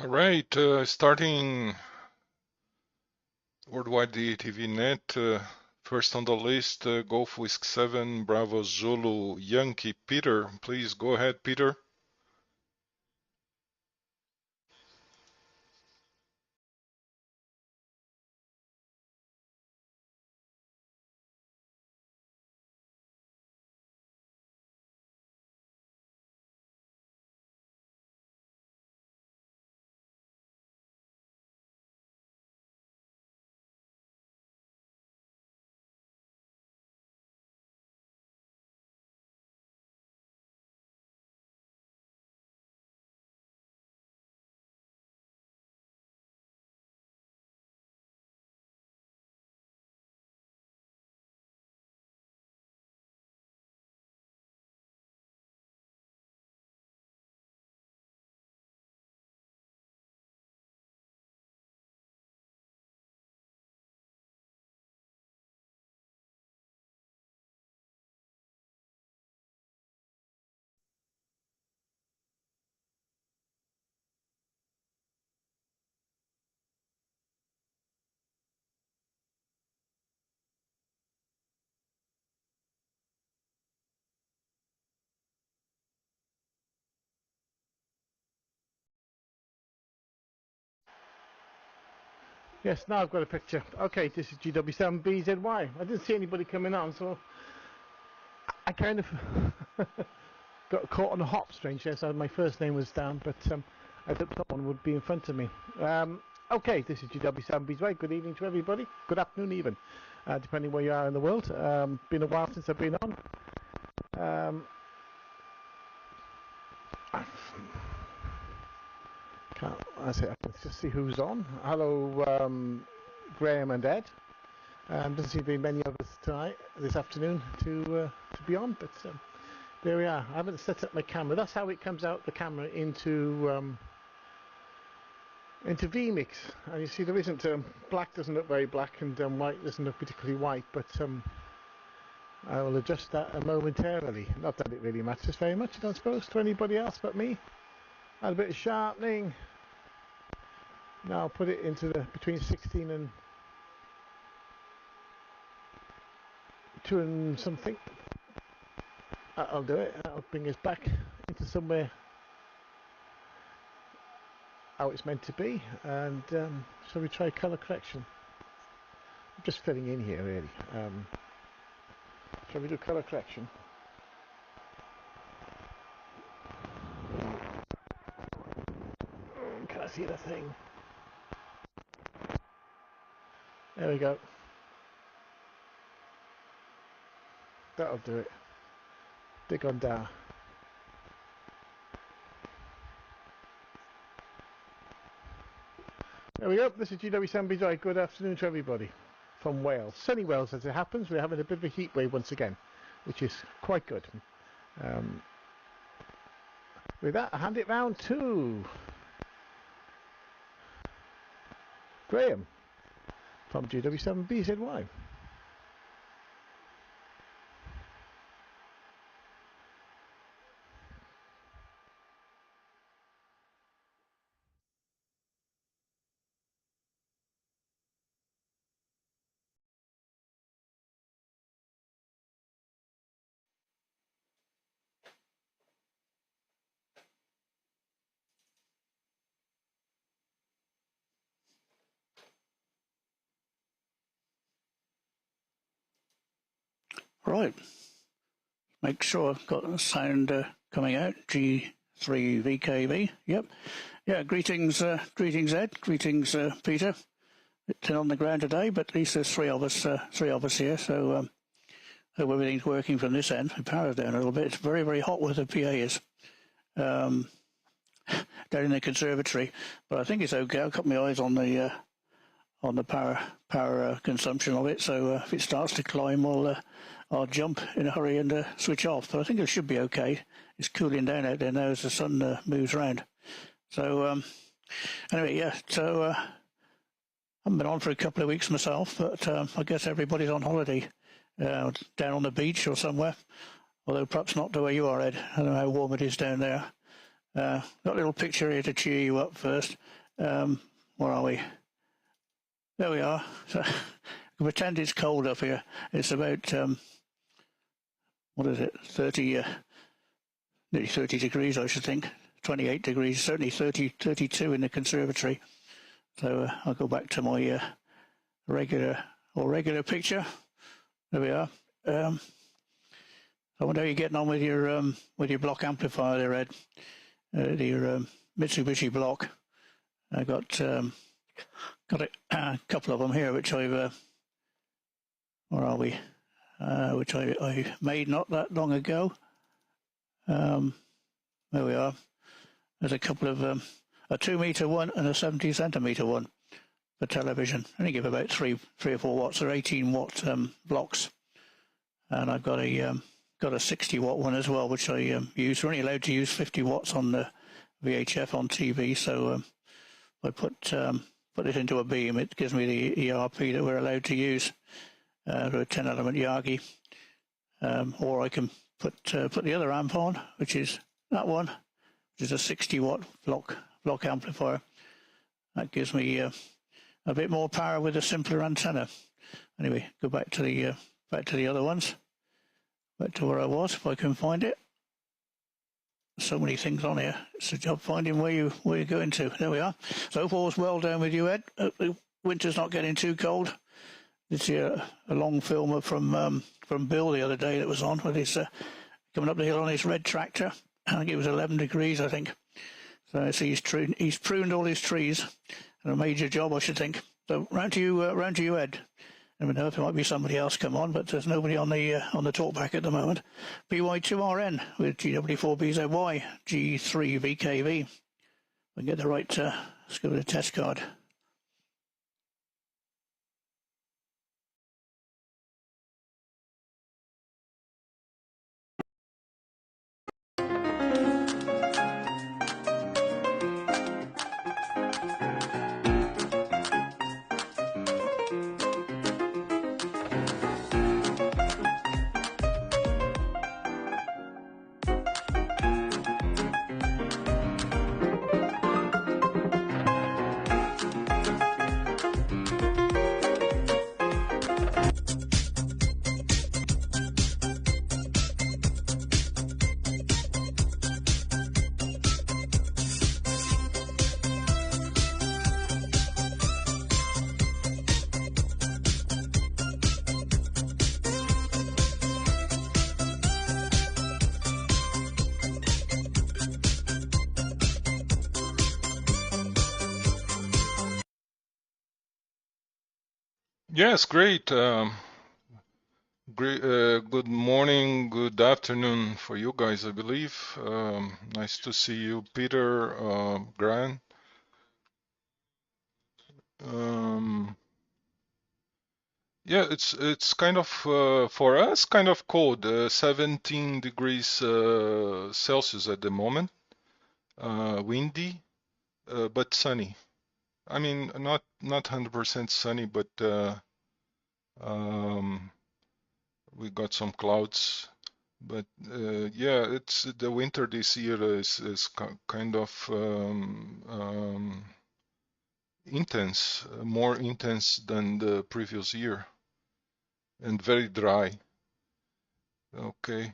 All right, starting worldwide DATV Net. First on the list, Golf Whisk 7, Bravo Zulu Yankee. Peter, please go ahead, Peter. Yes, now I've got a picture. Okay, this is GW7BZY. I didn't see anybody coming on, so I kind of got caught on a hop, strangely. So my first name was down, but I thought someone would be in front of me. Okay, this is GW7BZY. Good evening to everybody. Good afternoon, even, depending where you are in the world. Been a while since I've been on. Let's just see who's on. Hello, Graham and Ed. Doesn't seem to be many of us tonight, this afternoon, to be on, but there we are. I haven't set up my camera. That's how it comes out the camera into vMix. And you see, there isn't black doesn't look very black, and white doesn't look particularly white. But I will adjust that momentarily. Not that it really matters very much, I don't suppose, to anybody else but me. Add a bit of sharpening. Now I'll put it into the between 16 and 2 and something. I'll do it. That'll bring us back into somewhere how it's meant to be. And shall we try colour correction? I'm just filling in here, really. Shall we do colour correction? Can I see the thing? There we go. That'll do it. Dig on down. There we go. This is GW7BZY. Good afternoon to everybody from Wales. Sunny Wales, as it happens. We're having a bit of a heat wave once again, which is quite good. With that, I hand it round to Graham from GW7BZY. Right, make sure I've got the sound coming out. G3VKV. Yep. Yeah. Greetings, greetings, Ed. Greetings, Peter. Bit on the ground today, but at least there's three of us here. So hope everything's working from this end. The power's down a little bit. It's very, very hot where the PA is. Down in the conservatory, but I think it's okay. I've got my eyes on the power consumption of it. So if it starts to climb, I'll jump in a hurry and switch off. But I think it should be okay. It's cooling down out there now as the sun moves around. So anyway, yeah. So I haven't been on for a couple of weeks myself, but I guess everybody's on holiday down on the beach or somewhere. Although perhaps not the way you are, Ed. I don't know how warm it is down there. Got a little picture here to cheer you up first. Where are we? There we are. So I can pretend it's cold up here. It's about, what is it, 30, nearly 30 degrees, I should think. 28 degrees, certainly 32 in the conservatory. So I'll go back to my regular picture. There we are. I wonder how you're getting on with your block amplifier there, Ed. Your Mitsubishi block. I got a couple of them here, which I've where are we? Which I made not that long ago. There we are. There's a couple of a 2-meter one and a 70 centimeter one for television. Only give about 3 or 4 watts. They're 18-watt blocks, and I've got a 60-watt one as well, which I use. We're only allowed to use 50 watts on the VHF on TV, so I put it into a beam. It gives me the ERP that we're allowed to use for a 10-element Yagi, or I can put the other amp on, which is that one, which is a 60-watt block amplifier. That gives me a bit more power with a simpler antenna. Anyway, go back to the other ones. Back to where I was, if I can find it. So many things on here. It's a job finding where you're going to. There we are. So all's well down with you, Ed. The winter's not getting too cold. This is a long filmer from Bill the other day that was on with his coming up the hill on his red tractor. I think it was 11 degrees, I think. So he's pruned all his trees, and a major job, I should think. So round to you, Ed. I don't know if there might be somebody else come on, but there's nobody on the talkback at the moment. BY2RN with GW4BZY, G3VKV. I can get the right, let's go to the test card. Yes, great. Great. Good morning, good afternoon for you guys, I believe. Nice to see you, Peter, Grant. Yeah, it's kind of for us kind of cold, 17 degrees Celsius at the moment. Windy, but sunny. I mean, not 100% sunny, but we got some clouds. But yeah, it's the winter this year is kind of intense, more intense than the previous year, and very dry. Okay.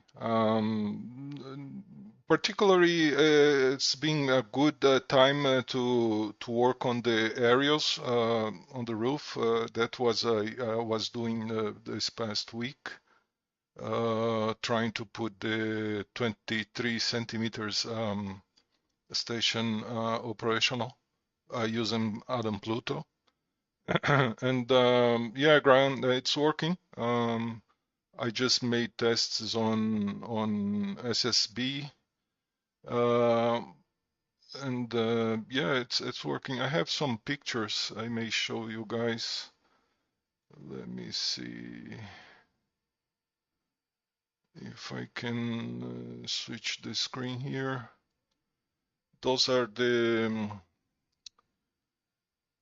Particularly, it's been a good time to work on the aerials on the roof. That was I was doing this past week, trying to put the 23 centimeters station operational using Adam Pluto. And yeah, ground it's working. I just made tests on SSB, and yeah, it's working. I have some pictures I may show you guys. Let me see if I can switch the screen here. Those are the.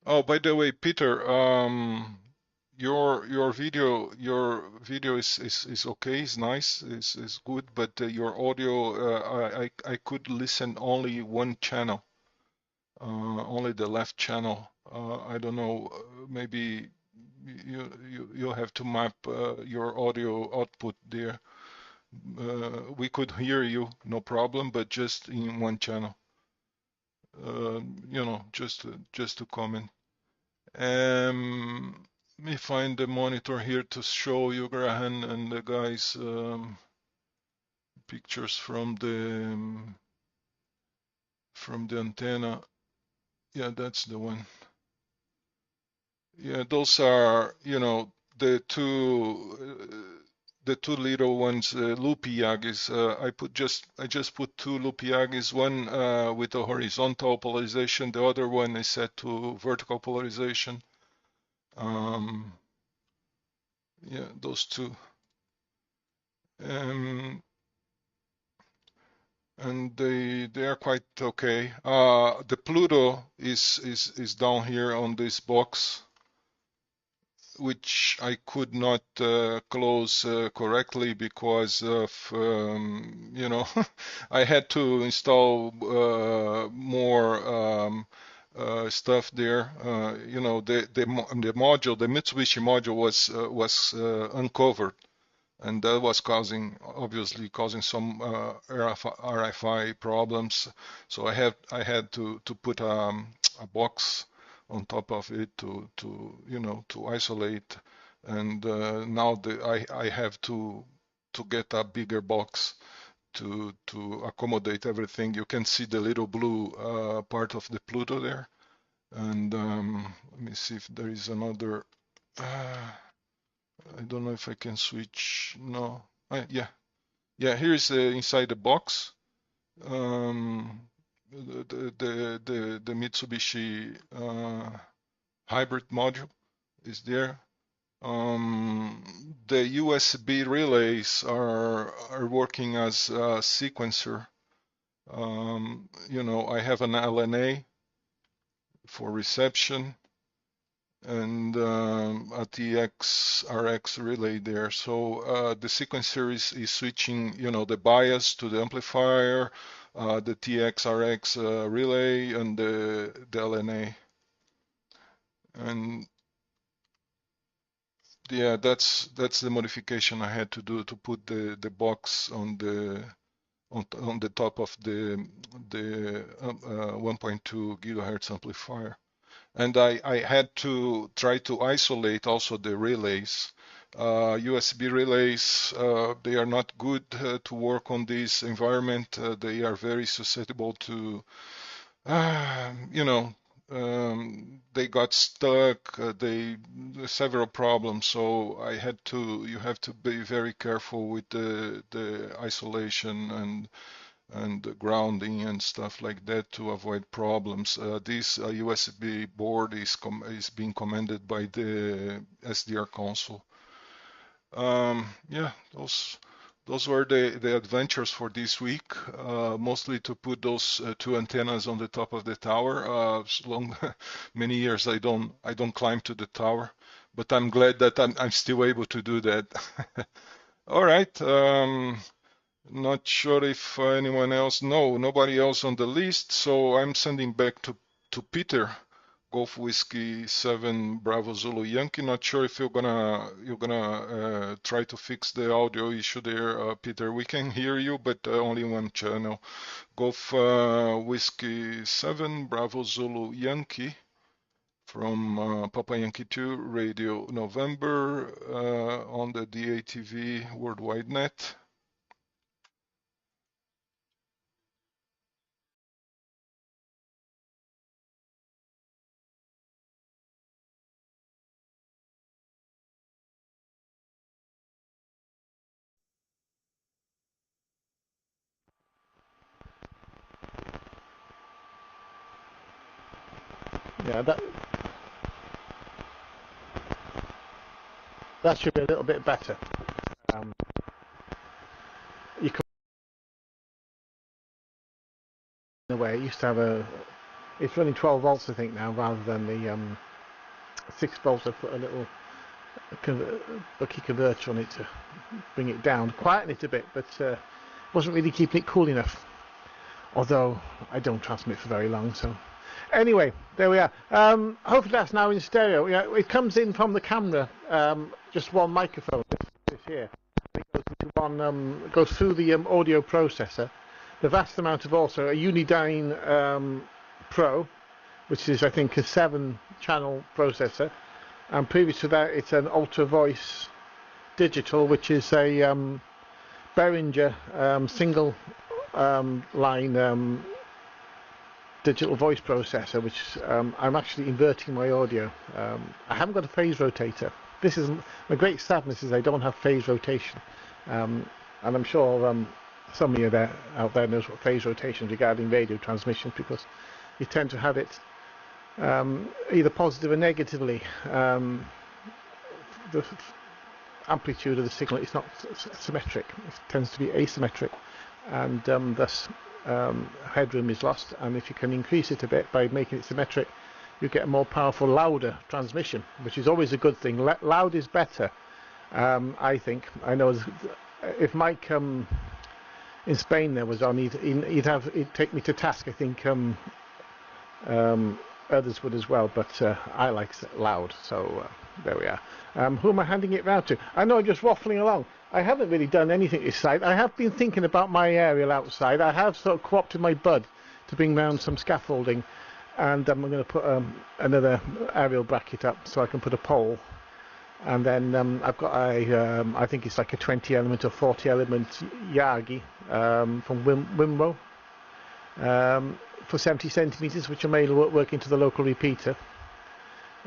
Oh, by the way, Peter, your video is okay, is nice, is good, but your audio I could listen only one channel, only the left channel. I don't know, maybe you'll have to map your audio output there. We could hear you, no problem, but just in one channel. Just to comment. Let me find the monitor here to show you, Graham, and the guys pictures from the antenna. Yeah, that's the one. Yeah, those are, the two little ones, loopy Yagis. I just put two loopy Yagis, one with a horizontal polarization, the other one is set to vertical polarization. Yeah, those two. And they are quite okay. The Pluto is down here on this box, which I could not close correctly because of I had to install more stuff there. The module, the Mitsubishi module was uncovered, and that was obviously causing some RFI problems. So I had to put a box on top of it to isolate. And now I have to get a bigger box to accommodate everything. You can see the little blue part of the Pluto there. And let me see if there is another. I don't know if I can switch. No. Yeah. Here is inside the box. The Mitsubishi hybrid module is there. The USB relays are working as a sequencer. I have an LNA for reception and a TX RX relay there. So the sequencer is switching, the bias to the amplifier, the TX RX relay, and the LNA. And yeah, that's the modification I had to do to put the box on the top of the 1.2 gigahertz amplifier. And I had to try to isolate also the relays. USB relays, they are not good to work on this environment. They are very susceptible to, they got stuck. Several problems. So you have to be very careful with the isolation and the grounding and stuff like that to avoid problems. This USB board is being commended by the SDR console. Yeah, those were the adventures for this week. Mostly to put those two antennas on the top of the tower. Many years I don't climb to the tower, but I'm glad that I'm still able to do that. All right. Not sure if anyone else. No, nobody else on the list. So I'm sending back to Peter. Golf Whiskey 7 Bravo Zulu Yankee. Not sure if you're gonna try to fix the audio issue there, Peter. We can hear you, but only one channel. Golf Whiskey 7 Bravo Zulu Yankee from Papa Yankee 2 Radio November on the DATV Worldwide Net. Yeah, that should be a little bit better. You can away. It used to have it's running 12 volts I think now, rather than the 6 volts. I put a little bucky converter on it to bring it down, quieten it a bit, but wasn't really keeping it cool enough. Although I don't transmit for very long, so anyway, there we are. Hopefully that's now in stereo. Yeah, it comes in from the camera, just one microphone. This here. It goes into one. Goes through the audio processor. The vast amount of also a Unidyne Pro, which is I think a 7-channel processor, and previous to that it's an Ultra Voice Digital, which is a Behringer single line digital voice processor, which I'm actually inverting my audio. I haven't got a phase rotator. This is my great sadness, is I don't have phase rotation, and I'm sure some of you out there knows what phase rotation is regarding radio transmissions, because you tend to have it either positive or negatively. The amplitude of the signal is not symmetric, it tends to be asymmetric, and thus headroom is lost. And if you can increase it a bit by making it symmetric, you get a more powerful, louder transmission, which is always a good thing. Loud is better, I think. I know if Mike in Spain there was on, he'd take me to task. I think others would as well, but I like loud, so there we are. Who am I handing it round to? I know I'm just waffling along. I haven't really done anything this side. I have been thinking about my aerial outside. I have sort of co-opted my bud to bring round some scaffolding, and I'm going to put another aerial bracket up so I can put a pole. And then I've got I think it's like a 20 element or 40 element Yagi from Wimwo for 70 centimetres, which I may work into the local repeater.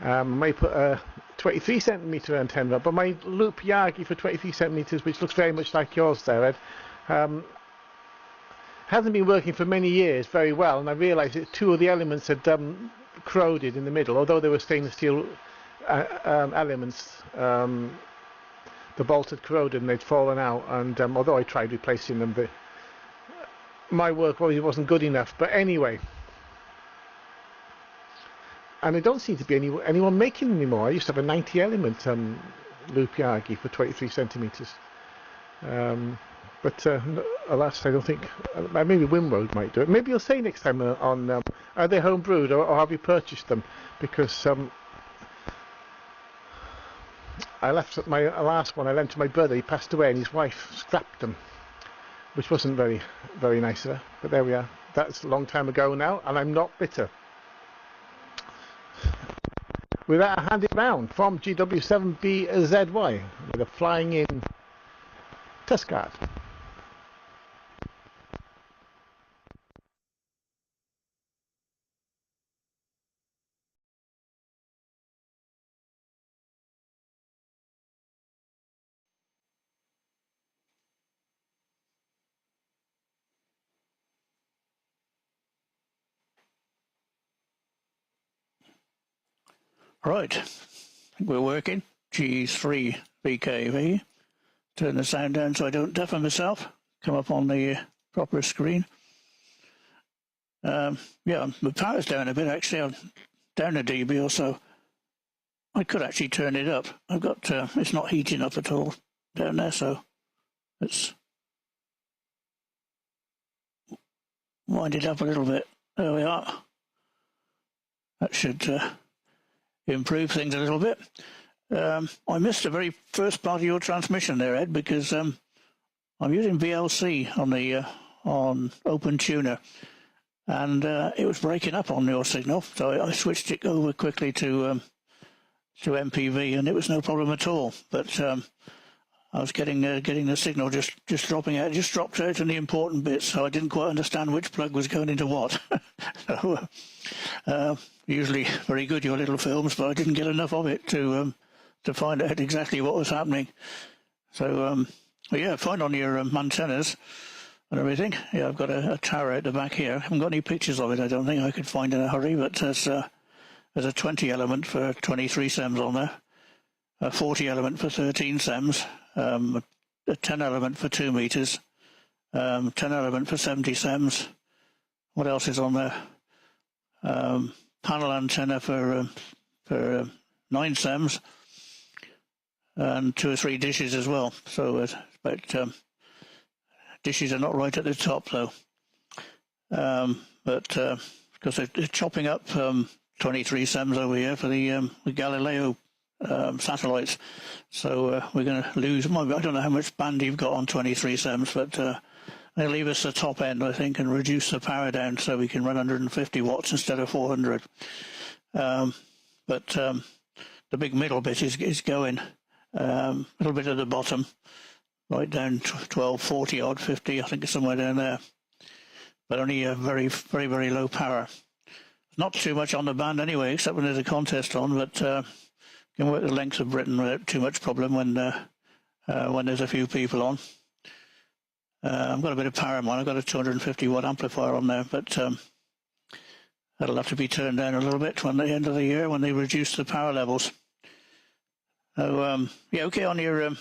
I may put a 23 centimetre antenna up, but my loop Yagi for 23 centimetres, which looks very much like yours there, Ed, hasn't been working for many years very well, and I realised that 2 of the elements had corroded in the middle, although they were stainless steel elements. The bolt had corroded and they'd fallen out, and although I tried replacing them, my work probably wasn't good enough. But anyway, and I don't seem to be anyone making them anymore. I used to have a 90 element loop Yagi for 23 centimetres. But alas, I don't think. Maybe Wimroad might do it. Maybe you'll say next time on are they home brewed, or have you purchased them? Because I left my last one. I lent to my brother. He passed away, and his wife scrapped them, which wasn't very, very nice of her. But there we are. That's a long time ago now, and I'm not bitter. With that, I hand it round from GW7BZY with a flying in test card. Right, I think we're working. G3 VKV. Turn the sound down so I don't deafen myself. Come up on the proper screen. Yeah, the power's down a bit actually. I'm down a dB or so. I could actually turn it up. I've got it's not heating up at all down there, so let's wind it up a little bit. There we are. That should improve things a little bit. I missed the very first part of your transmission there, Ed, because I'm using VLC on the on Open Tuner, and it was breaking up on your signal, so I switched it over quickly to MPV, and it was no problem at all. But I was getting the signal just dropping out. It just dropped out in the important bits, so I didn't quite understand which plug was going into what. So, usually very good, your little films, but I didn't get enough of it to find out exactly what was happening. So, yeah, fine on your antennas and everything. Yeah, I've got a tower out the back here. I haven't got any pictures of it, I don't think I could find in a hurry, but there's a 20 element for 23 sems on there, a 40 element for 13 sems, a 10 element for 2 meters, 10 element for 70 sems. What else is on there? Panel antenna for 9 sems, and 2 or 3 dishes as well. So, but dishes are not right at the top though. But because they're chopping up 23 SEMs over here for the Galileo satellites, so we're going to lose. I don't know how much band you've got on 23 SEMs, but they'll leave us the top end, I think, and reduce the power down so we can run 150 watts instead of 400. But the big middle bit is going. A little bit at the bottom, right down 12, 40 odd, 50, I think it's somewhere down there. But only a very, very, very low power. Not too much on the band anyway, except when there's a contest on, but can work the length of Britain without too much problem when there's a few people on. I've got a bit of power in mine. I've got a 250 watt amplifier on there, but that'll have to be turned down a little bit when the end of the year when they reduce the power levels. So yeah, okay, on your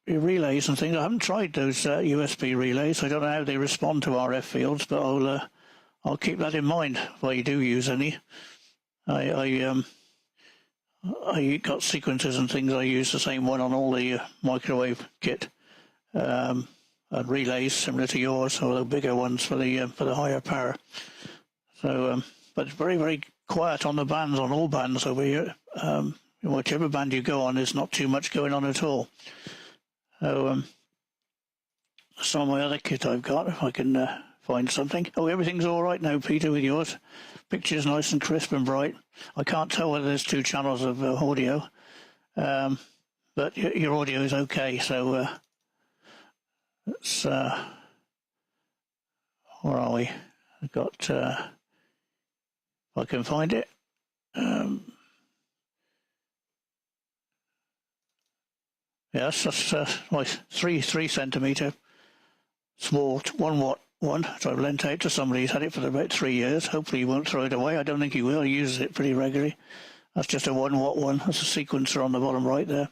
relays and things. I haven't tried those USB relays. I don't know how they respond to RF fields, but I'll keep that in mind if I do use any. I got sequencers and things. I use the same one on all the microwave kit and relays similar to yours, or the bigger ones for the higher power. So, but it's very, very quiet on the bands, on all bands over here. Whichever band you go on, there's not too much going on at all. So some of my other kit I've got, if I can find something. Oh, everything's all right now, Peter, with yours. Picture's nice and crisp and bright. I can't tell whether there's 2 channels of audio, but your audio is okay. So it's where are we? I've got if I can find it. Yes, that's my 3 centimetre small 1 watt one. So I've lent out to somebody who's had it for about 3 years. Hopefully he won't throw it away. I don't think he will. He uses it pretty regularly. That's just a 1 watt one. That's a sequencer on the bottom right there,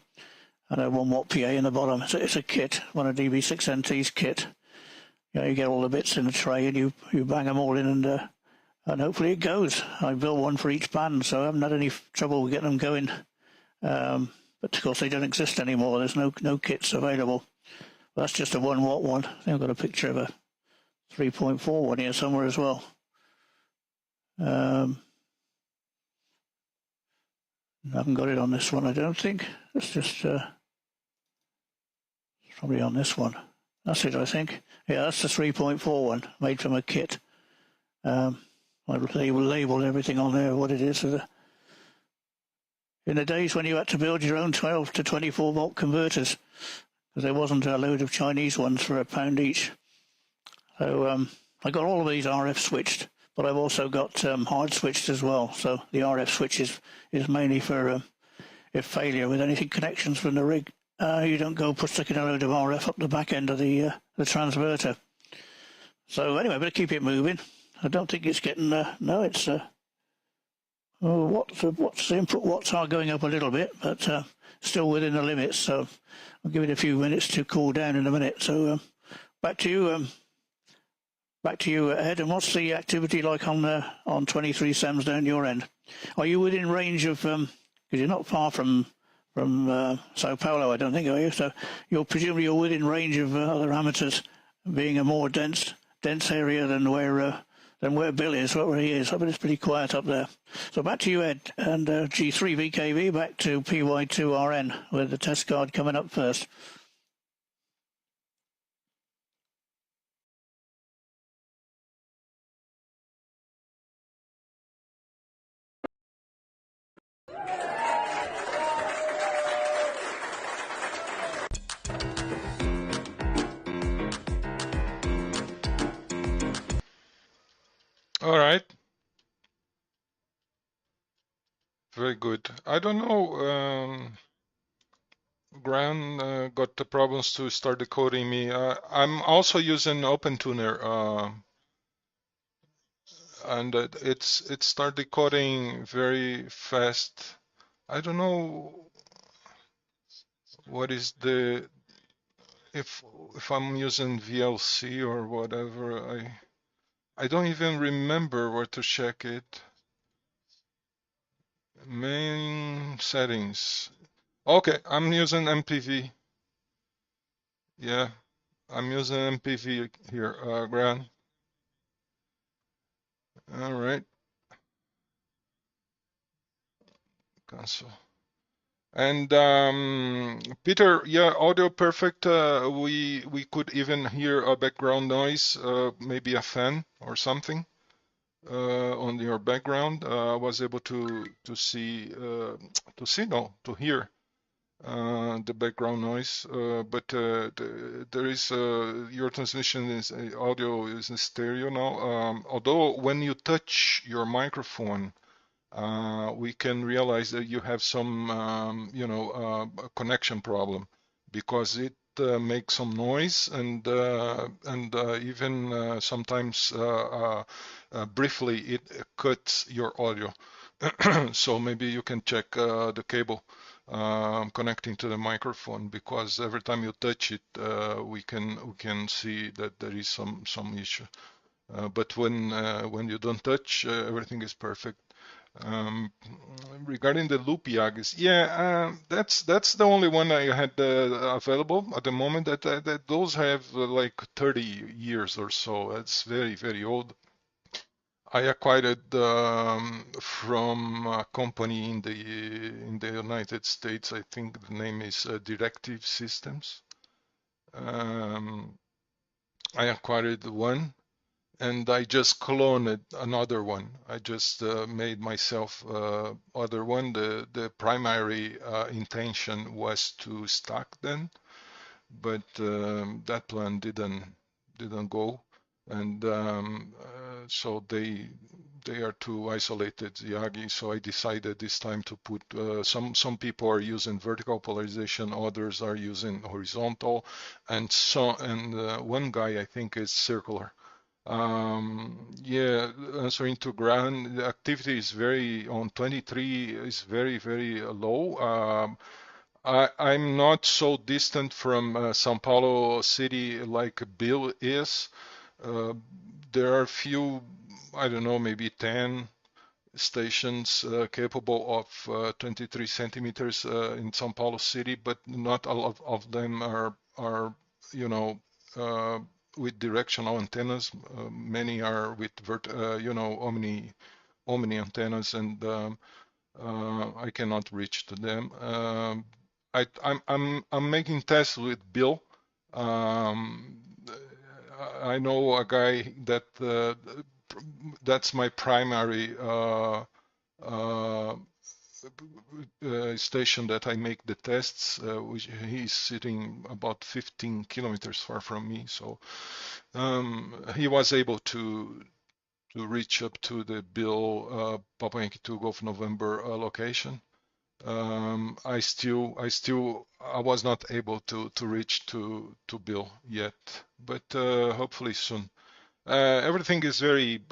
and a 1 watt PA in the bottom. So it's a kit, one of DB6NT's kit. You get all the bits in a tray and you bang them all in, and hopefully it goes. I built one for each band, so I haven't had any trouble getting them going. But of course they don't exist anymore. There's no kits available. But that's just a 1 watt one. I think I've got a picture of a 3.4 one here somewhere as well. I haven't got it on this one, I don't think. It's just probably on this one. That's it, I think. Yeah, that's the 3.4 one, made from a kit. I labelled everything on there, what it is. In the days when you had to build your own 12 to 24 volt converters, because there wasn't a load of Chinese ones for £1 each. So I got all of these RF switched, but I've also got hard switched as well. So the RF switch is mainly for if failure with anything connections from the rig. You don't go sticking a load of RF up the back end of the transverter. So anyway, better keep it moving. I don't think it's getting no, it's what's the input watts are going up a little bit, but still within the limits. So I'll give it a few minutes to cool down in a minute. So back to you, Ed. And what's the activity like on 23 SEMs down your end? Are you within range of? Because you're not far from Sao Paulo, I don't think, are you? So presumably you're within range of other amateurs, being a more dense area than where Bill is, where he is. I bet it's pretty quiet up there. So back to you, Ed, and G3 VKV back to PY2RN with the test card coming up first. All right. Very good. I don't know. Gran got the problems to start decoding me. I'm also using OpenTuner, and it start decoding very fast. I don't know what is the if I'm using VLC or whatever. I don't even remember where to check it. Main settings. Okay, I'm using MPV. Yeah, I'm using MPV here, Grant. All right, cancel. And Peter, yeah, audio perfect. We could even hear a background noise, maybe a fan or something on your background. I was able to see no, to hear the background noise, but there is your transmission is audio is in stereo now. Although when you touch your microphone, we can realize that you have some, a connection problem because it makes some noise and even sometimes briefly it cuts your audio. So maybe you can check the cable connecting to the microphone because every time you touch it, we can see that there is some issue. But when you don't touch, everything is perfect. Um, Regarding the loop Yagis, yeah, that's the only one I had available at the moment. That those have like 30 years or so. It's very old. I acquired it from a company in the United States. I think the name is Directive Systems. Um, I acquired one and I just cloned another one. I just made myself other one. The primary intention was to stock them, but that plan didn't go, and so they are too isolated, Yagi. So I decided this time to put some people are using vertical polarization, others are using horizontal, and one guy I think is circular. Yeah, answering to Grant, the activity is very on 23 is very low. I'm not so distant from São Paulo city like Bill is. Uh, there are few, I don't know, maybe 10 stations capable of 23 centimeters in São Paulo city, but not all of them are you know uh, with directional antennas. Many are with omni antennas, and I cannot reach to them. I'm making tests with Bill. Um, I know a guy that's my primary uh, station that I make the tests, which he's sitting about 15 kilometers far from me. So he was able to reach up to the Bill Papa Yankee 2 Golf November location. I was not able to reach to Bill yet, but hopefully soon. Everything is very,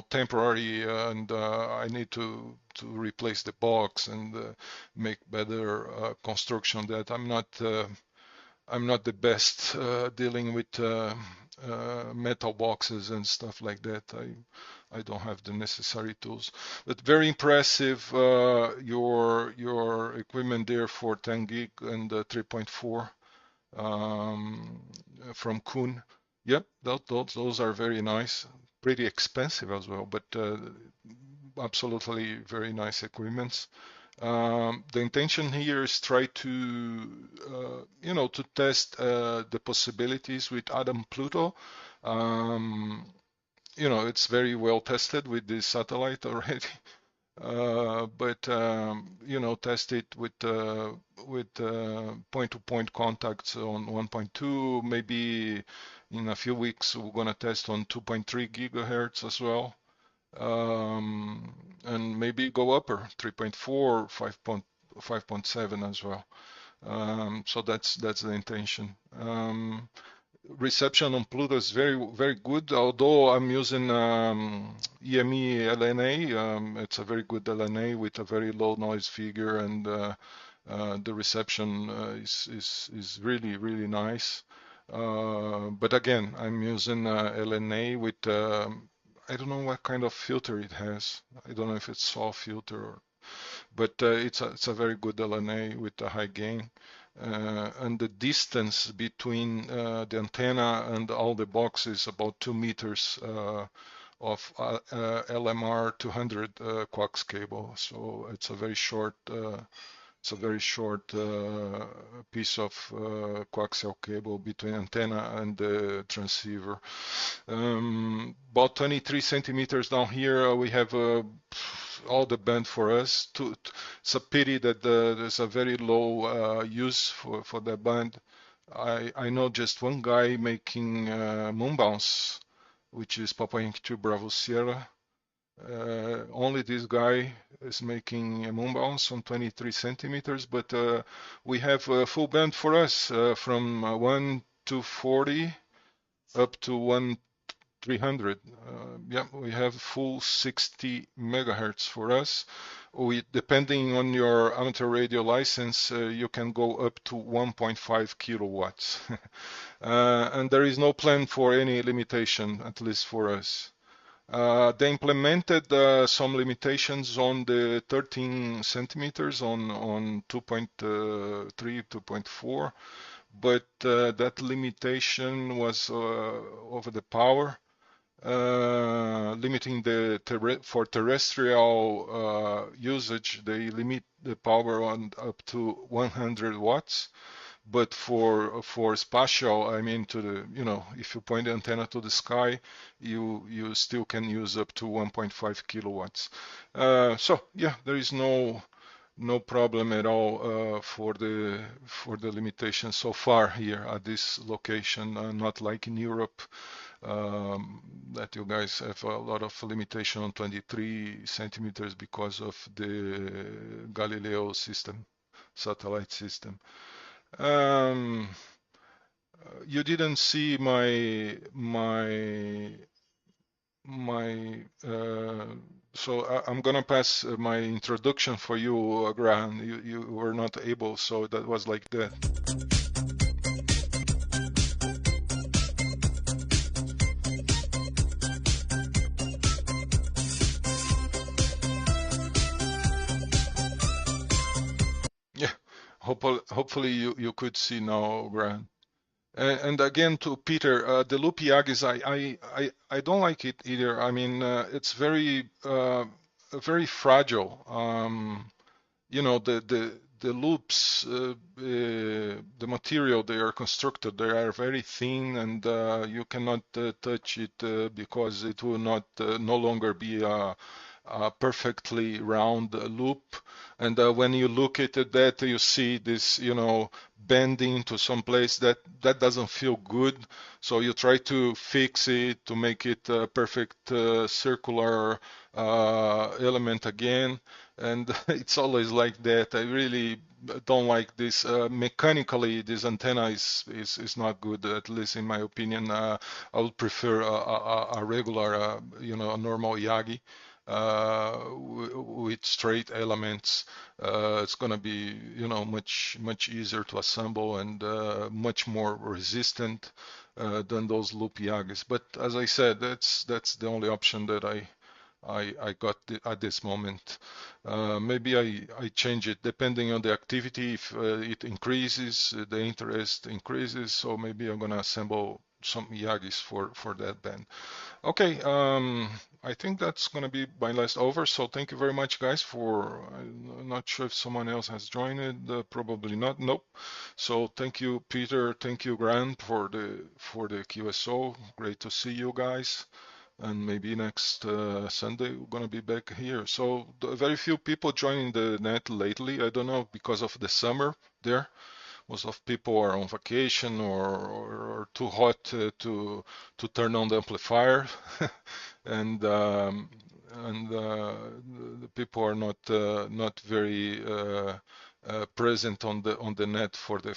temporary, and I need to replace the box and make better construction. That I'm not the best dealing with metal boxes and stuff like that. I don't have the necessary tools. But very impressive your equipment there for 10 gig and 3.4 from Kuhn. Yep, those are very nice. Pretty expensive as well, but absolutely very nice equipments. The intention here is try to test the possibilities with Adam Pluto. It's very well tested with this satellite already. But test it with point-to-point contacts on 1.2. Maybe in a few weeks we're gonna test on 2.3 gigahertz as well, and maybe go upper 3.4, 5.7 as well. So that's the intention. Reception on Pluto is very good, although I'm using EME LNA. It's a very good LNA with a very low noise figure, and the reception is really nice. But again, I'm using LNA with I don't know what kind of filter it has. I don't know if it's SAW filter but it's a very good LNA with a high gain. And the distance between the antenna and all the boxes about 2 meters of LMR 200 coax cable. So it's a very short piece of coaxial cable between antenna and the transceiver. About 23 centimeters down here, we have all the band for us. It's a pity that there's a very low use for that band. I know just one guy making moon bounce, which is Papa Yankee 2 Bravo Sierra. Only this guy is making a moon bounce on 23 centimeters, but we have a full band for us from 1 to 40 up to 1 300. Yeah, we have full 60 megahertz for us. Depending on your amateur radio license, you can go up to 1.5 kilowatts. And there is no plan for any limitation, at least for us. They implemented some limitations on the 13 centimeters on 2.3, 2.4, but that limitation was over the power, limiting for terrestrial usage. They limit the power on up to 100 watts. But for spatial, I mean, if you point the antenna to the sky, you still can use up to 1.5 kilowatts. So yeah, there is no problem at all for the limitation so far here at this location. Not like in Europe, that you guys have a lot of limitation on 23 centimeters because of the Galileo system, satellite system. You didn't see so I'm gonna pass my introduction for you, Graham. You were not able, so that was like that. Yeah, hopefully you could see now, Graham. And again to Peter, the loopy Yagis, I don't like it either. I mean, it's very fragile. The loops, the material they are constructed, they are very thin, and you cannot touch it because it will not no longer be a perfectly round loop. And when you look at that, you see this, bending to some place that doesn't feel good. So you try to fix it to make it a perfect circular element again, and it's always like that. I really don't like this. Mechanically, this antenna is not good, at least in my opinion. I would prefer a regular, a normal Yagi with straight elements. It's going to be, much easier to assemble and much more resistant than those loop Yagis. But as I said, that's the only option that I got at this moment. Maybe I change it depending on the activity. If it increases, the interest increases, so maybe I'm gonna assemble some Yagis for that band. Okay, I think that's gonna be my last over. So thank you very much, guys. I'm not sure if someone else has joined it. Probably not. Nope. So thank you, Peter. Thank you, Grant, for the QSO. Great to see you guys. And maybe next Sunday we're gonna be back here. So very few people joining the net lately. I don't know, because of the summer there. Most of people are on vacation or too hot to turn on the amplifier, and the people are not very present on the net for the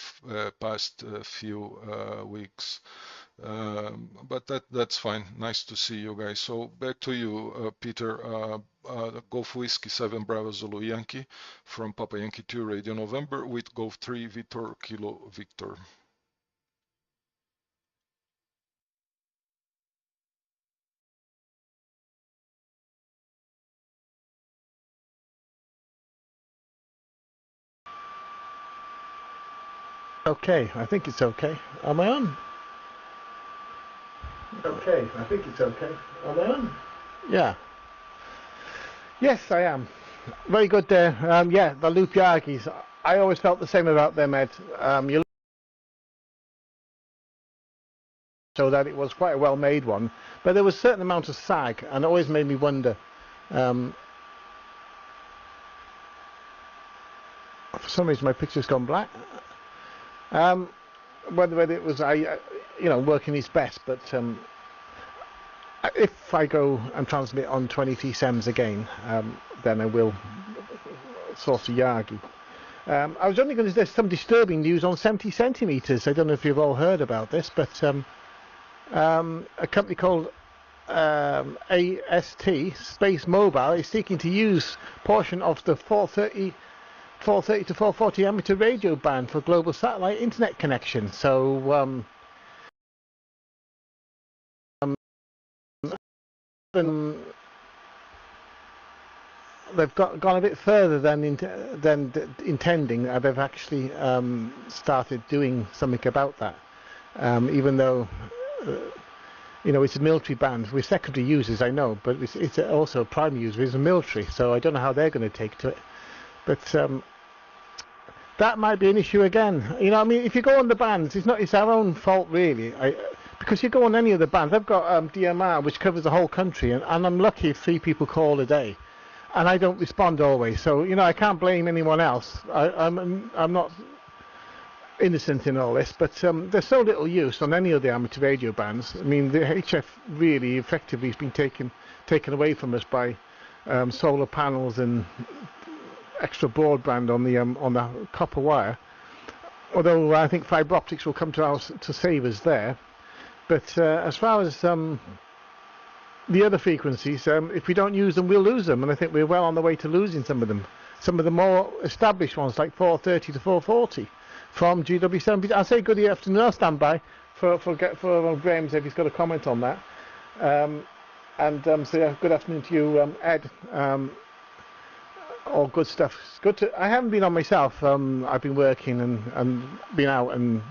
past few weeks. But that's fine. Nice to see you guys. So back to you, Peter. Golf Whiskey 7 Bravo Zulu Yankee from Papa Yankee 2 Radio November with Golf 3 Victor Kilo Victor. Okay, I think it's okay. Am I on? Okay, I think it's okay. Am I on? Yeah. Yes, I am. Very good there. Yeah, the loop Yargies. I always felt the same about them, Ed. You so that it was quite a well-made one, but there was a certain amount of sag, and it always made me wonder. Um, for some reason, my picture's gone black. Um, whether it was working its best, but if I go and transmit on 23 SEMS again, then I will source a Yagi. I was only going to. There's some disturbing news on 70 centimeters. I don't know if you've all heard about this, but a company called AST Space Mobile is seeking to use portion of the 430 to 440 amateur radio band for global satellite internet connection. So they've gone a bit further than intending. They've actually started doing something about that, even though it's a military band. We're secondary users, I know, but it's also a primary user is a military, so I don't know how they're going to take to it. But that might be an issue again. I mean, if you go on the bands, it's our own fault really. Because you go on any of the bands, they've got DMR, which covers the whole country, and I'm lucky if 3 people call a day, and I don't respond always. So I can't blame anyone else. I'm not innocent in all this, but there's so little use on any of the amateur radio bands. I mean, the HF really effectively has been taken away from us by solar panels and extra broadband on the copper wire. Although I think fibre optics will come to save us there. But as far as the other frequencies, if we don't use them, we'll lose them, and I think we're well on the way to losing some of them. Some of the more established ones, like 430 to 440, from GW7. I'll say good afternoon. I'll stand by for Graham's if he's got a comment on that. So yeah, good afternoon to you, Ed. All good stuff. It's good I haven't been on myself. I've been working and been out and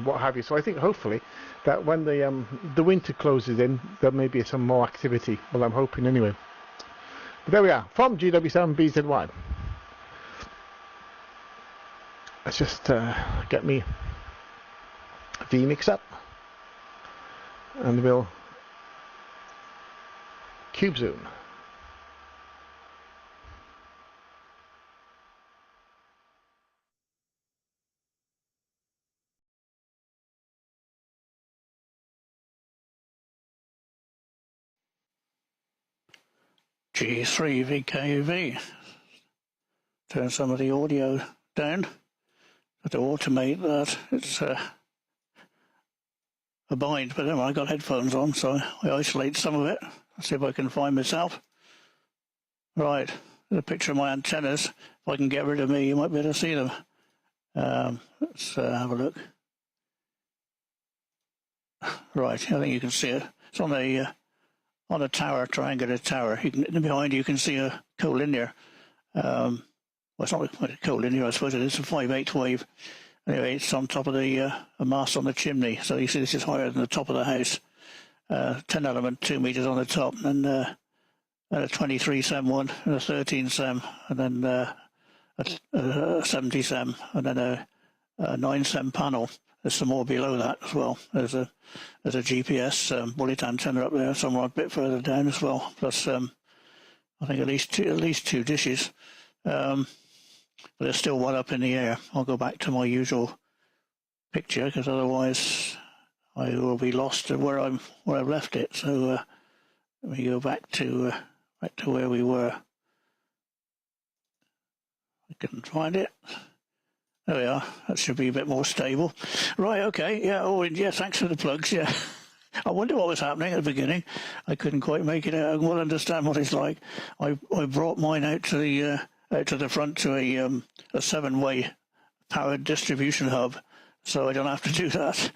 what have you. So I think hopefully that when the winter closes in, there may be some more activity. Well, I'm hoping anyway. But there we are from GW7 BZY. Let's just get me vMix up, and we'll cube zoom. G3 VKV. Turn some of the audio down. Got to automate that. It's a bind, but anyway, I got headphones on, so I isolate some of it. I'll see if I can find myself. Right, there's a picture of my antennas. If I can get rid of me, you might be able to see them. Let's have a look. Right, I think you can see it. It's on a tower, triangular tower. Behind you can see a collinear. Well, it's not a collinear, I suppose it is a 5/8 wave. Anyway, it's on top of a mast on the chimney. So you see this is higher than the top of the house. 10 element, 2 meters on the top, and a 23 SEM one, and a 13 SEM, and then a 70 SEM, and then a 9 SEM panel. There's some more below that as well. There's a GPS bullet antenna up there, somewhere a bit further down as well. Plus, I think at least two dishes. But there's still one up in the air. I'll go back to my usual picture because otherwise I will be lost at where I've left it. So let me go back to where we were. I couldn't find it. There we are. That should be a bit more stable. Right, okay. Yeah, yeah, thanks for the plugs, yeah. I wonder what was happening at the beginning. I couldn't quite make it out. I will understand what it's like. I brought mine out to the front to a 7-way powered distribution hub, so I don't have to do that.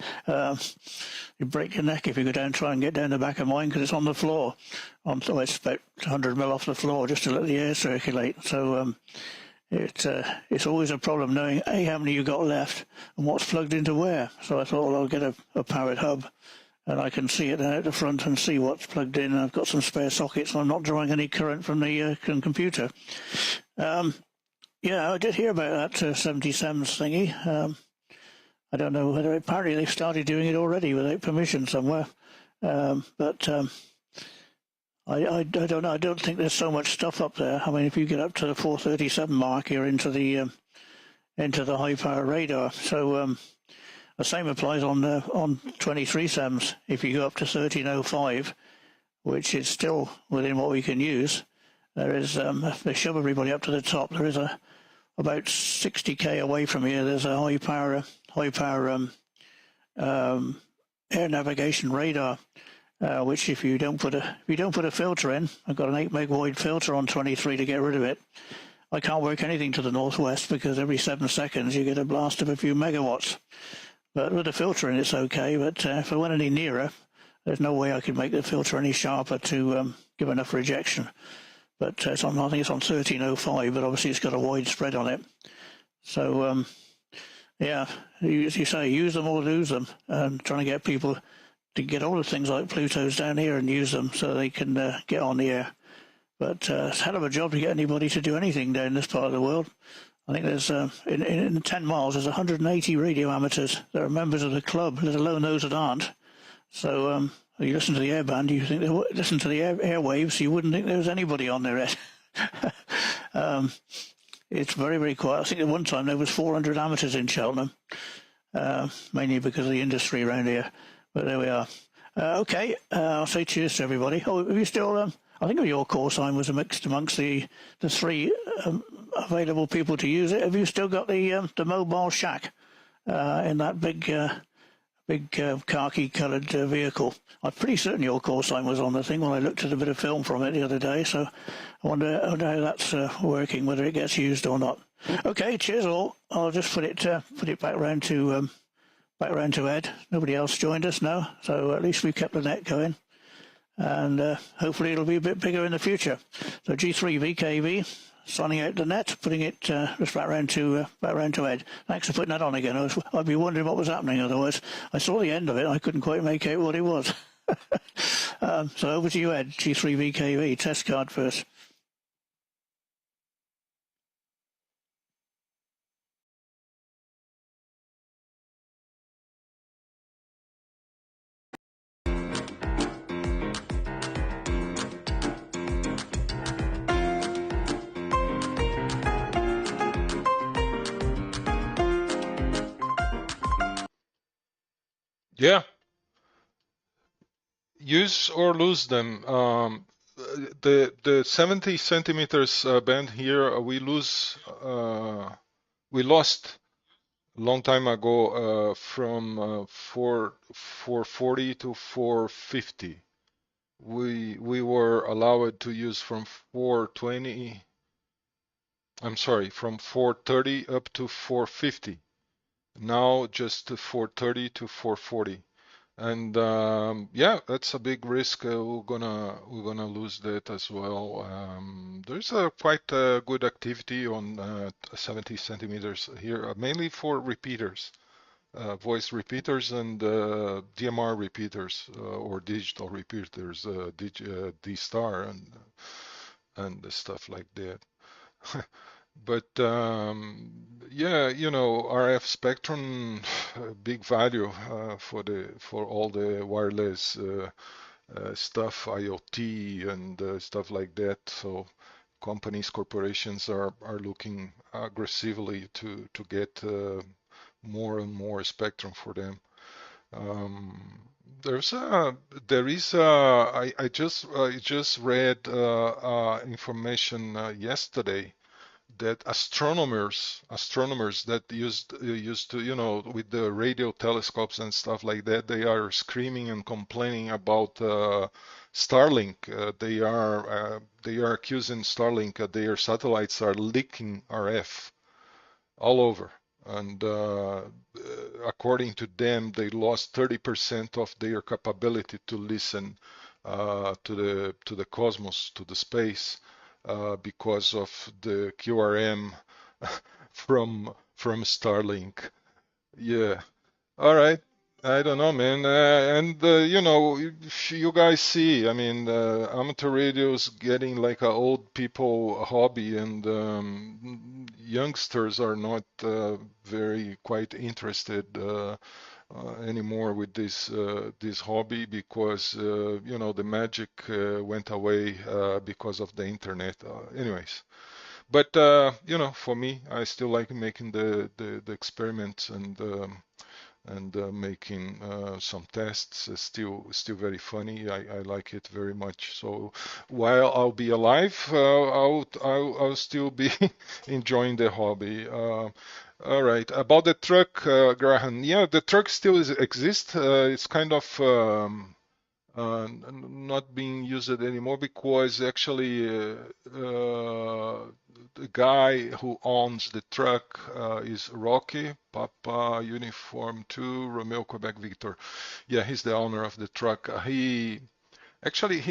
You break your neck if you go down try and get down the back of mine because it's on the floor. So it's about 100 mil off the floor just to let the air circulate. So it's always a problem knowing how many you got left and what's plugged into where. So I thought, well, I'll get a powered hub, and I can see it out the front and see what's plugged in. I've got some spare sockets, and I'm not drawing any current from the computer. Yeah, I did hear about that 77 thingy. I don't know whether apparently they've started doing it already without permission somewhere. But I don't know. I don't think there's so much stuff up there. I mean, if you get up to the 437 mark, you're into the high power radar. So the same applies on 23 SEMs. If you go up to 1305, which is still within what we can use, there is they shove everybody up to the top. There is about 60k away from here. There's a high power air navigation radar. Which if you don't put a filter in, I've got an 8 meg wide filter on 23 to get rid of it. I can't work anything to the northwest because every 7 seconds you get a blast of a few megawatts. But with the filter in, it's okay. But if I went any nearer, there's no way I could make the filter any sharper to give enough rejection. But I think it's on 1305, but obviously it's got a wide spread on it. So yeah, as you say, use them or lose them, and trying to get people to get all the things like Plutos down here and use them so they can get on the air. But it's a hell of a job to get anybody to do anything down this part of the world. I think there's, in 10 miles, there's 180 radio amateurs that are members of the club, let alone those that aren't. So you listen to the airband, you think listen to the airwaves, you wouldn't think there was anybody on there yet. It's very, very quiet. I think at one time there was 400 amateurs in Cheltenham, mainly because of the industry around here. But there we are. Okay, I'll say cheers to everybody. Oh, have you still? I think your call sign was mixed amongst the three available people to use it. Have you still got the mobile shack in that big khaki coloured vehicle? I'm pretty certain your call sign was on the thing when I looked at a bit of film from it the other day. So I wonder how that's working, whether it gets used or not. Okay, cheers all. I'll just put it back round to. Back around to Ed. Nobody else joined us now, so at least we kept the net going, and hopefully it'll be a bit bigger in the future. So G3 VKV, signing out the net, putting it just back round to Ed. Thanks for putting that on again. I'd be wondering what was happening otherwise. I saw the end of it. I couldn't quite make out what it was. So over to you, Ed. G3 VKV, test card first. Yeah, use or lose them. The 70 centimeters band here, we lost a long time ago from 440 to 450. We were allowed to use from 420. I'm sorry, from 430 up to 450. Now just 430 to 440. And yeah, that's a big risk. We're gonna lose that as well. There's a quite good activity on 70 centimeters here, mainly for repeaters, voice repeaters and DMR repeaters or digital repeaters, D star and stuff like that. But yeah, RF spectrum, big value for all the wireless stuff, IoT and stuff like that. So companies, corporations are looking aggressively to get more and more spectrum for them. There is I just read information yesterday that astronomers that used to, with the radio telescopes and stuff like that, they are screaming and complaining about Starlink. They are accusing Starlink that their satellites are leaking RF all over. And according to them, they lost 30% of their capability to listen to the cosmos, to the space, because of the QRM from Starlink. Yeah. All right. I don't know, man. And you guys see, I mean, amateur radio's getting like a old people hobby, and youngsters are not very quite interested anymore with this hobby because the magic went away because of the internet. Anyways, but for me, I still like making the experiments and making some tests. Still very funny. I like it very much. So while I'll be alive, I'll still be enjoying the hobby. All right. About the truck, Graham. Yeah, the truck still exists. It's kind of not being used anymore because actually the guy who owns the truck is Rocky, Papa Uniform 2, Romeo Quebec Victor. Yeah, he's the owner of the truck. He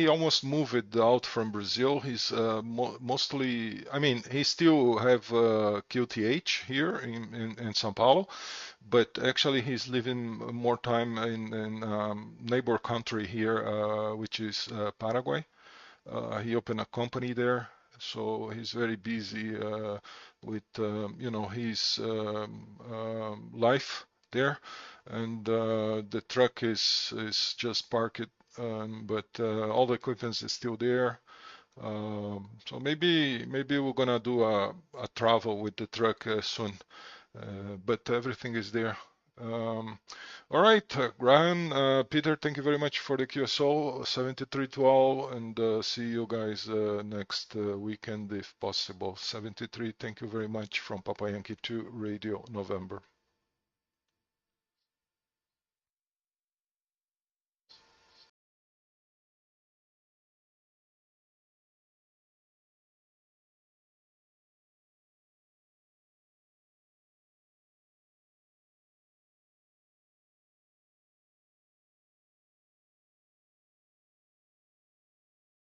almost moved it out from Brazil. He's mostly, I mean, he still have QTH here in São Paulo, but actually he's living more time in neighbor country here, which is Paraguay. He opened a company there, so he's very busy with his life there, and the truck is just parked, but all the equipment is still there. So maybe we're gonna do a travel with the truck soon, but everything is there. All right, Graham, Peter, thank you very much for the QSO 7312, and see you guys next weekend if possible. 73, thank you very much from Papa Yankee 2 Radio November.